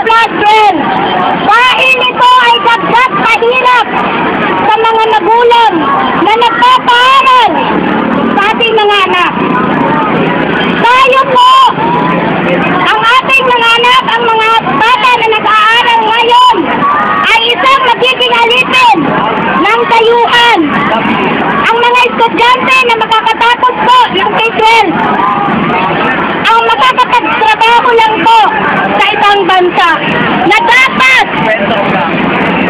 K+12. Dahil ito ay dagdag pahirap sa mga magulang na nagpapaaral sa ating mga anak. Tayo po, ang ating mga anak, ang mga bata na nag-aaral ngayon, ay isang magiging alipin ng dayuhan. Ang mga estudyante na makakatapos po ng K-12, ang makakapagtrabaho lang po sa ibang bansa, na dapat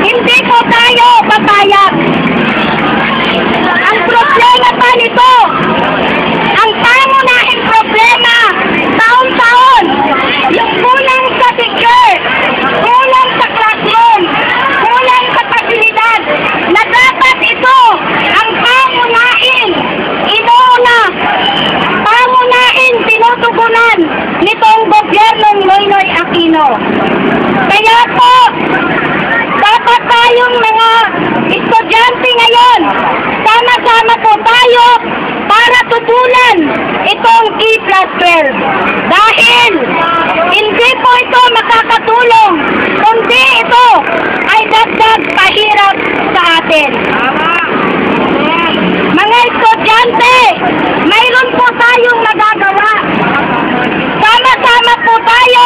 hindi po tayo papayag. Ang problema pa nito, ang pangunahing problema, taon-taon, yung kulang sa teacher, kulang sa classroom, kulang sa pasilidad, na dapat ito ang pangunahing tinutugunan nitong gobyernong Noynoy Aquino. Kaya po, dapat tayong mga estudyante ngayon, sama-sama po tayo para tutulan itong K+12. Dahil hindi po ito makakatulong, kundi ito ay dagdag pahirap sa atin. Mga estudyante, mayroon po tayong magagawa. Sama-sama po tayo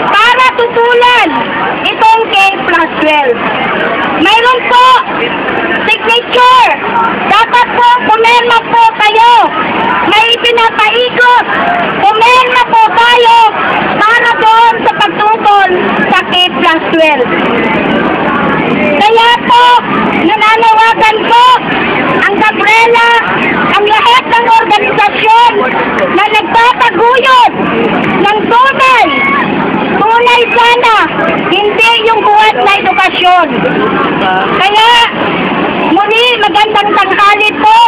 para tutulan itong K+12. Mayroon po signature. Dapat po pumirma po kayo. May pinapaikot. Pumirma po tayo para doon sa pagtutol sa K+12. Kaya po, nananawagan ko ang Gabriela, ang lahat ng organisasyon na nagpapaguyod ng tunay sana, hindi yung buhat na edukasyon. Kaya, muli, magandang tanghali po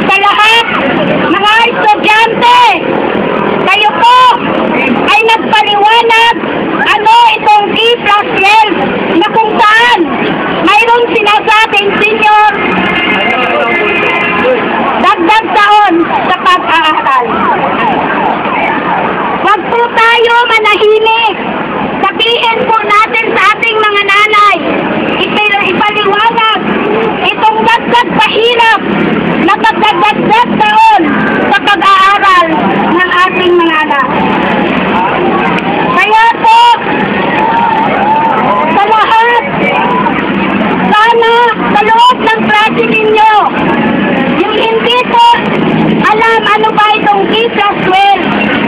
sa lahat mga estudyante. Kayo po ay nagpaliwanag ano itong K+12 na kung saan mayroong sinasabing senior dagdag taon sa pag-aaral. Huwag po tayo manahimik. Sabihin po natin sa ating mga nanay, ipaliwanag itong dagdag pahirap na pagdagdag taon sa pag-aaral ng ating mga anak. Kaya po, sa lahat, sana sa loob ng klase ninyo, yung hindi po alam ano ba itong K+12,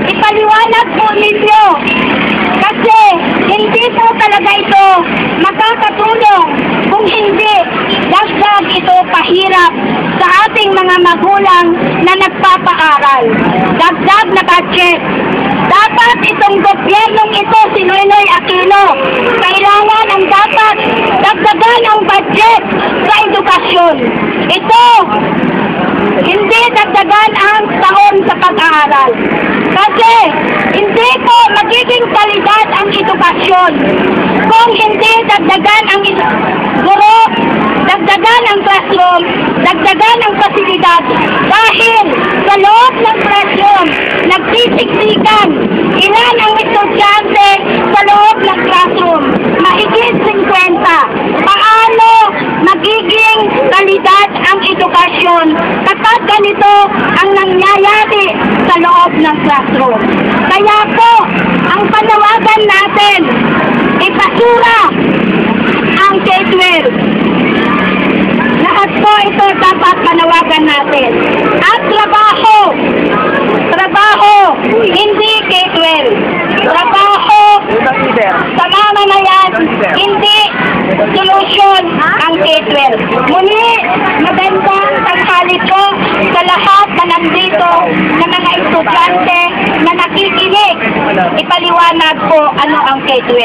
ipaliwanag po ninyo. Kasi hindi po talaga ito makakatulong kung hindi dagdag ito pahirap sa ating mga magulang na nagpapaaral. Dagdag na budget. Dapat itong gobyernong ito, si Noynoy Aquino, kailangan ang dapat dagdagan ang budget sa edukasyon. Ito, hindi dagdagan ang taon sa pag-aaral. Kasi hindi po magiging kalidad ang edukasyon kung hindi dagdagan ang guro, dagdagan ang classroom, dagdagan ang pasilidad. Dahil sa loob ng classroom, nagtisiksikan ilan ang estudyante sa loob ng classroom. Mahigit 50. Paano magiging kalidad ang edukasyon kapag ganito ang nangyayari sa loob ng classroom? Kaya po, ang panawagan natin, ipasura ang K-12. Lahat po ito dapat panawagan natin. At trabaho, hindi K-12. Trabaho sa mamamayan, hindi solusyon ang K-12. Muli, magandang tanghali po sa lahat na nandito na mga estudyante na nakikinig. Ipaliwanag po ano ang K-12.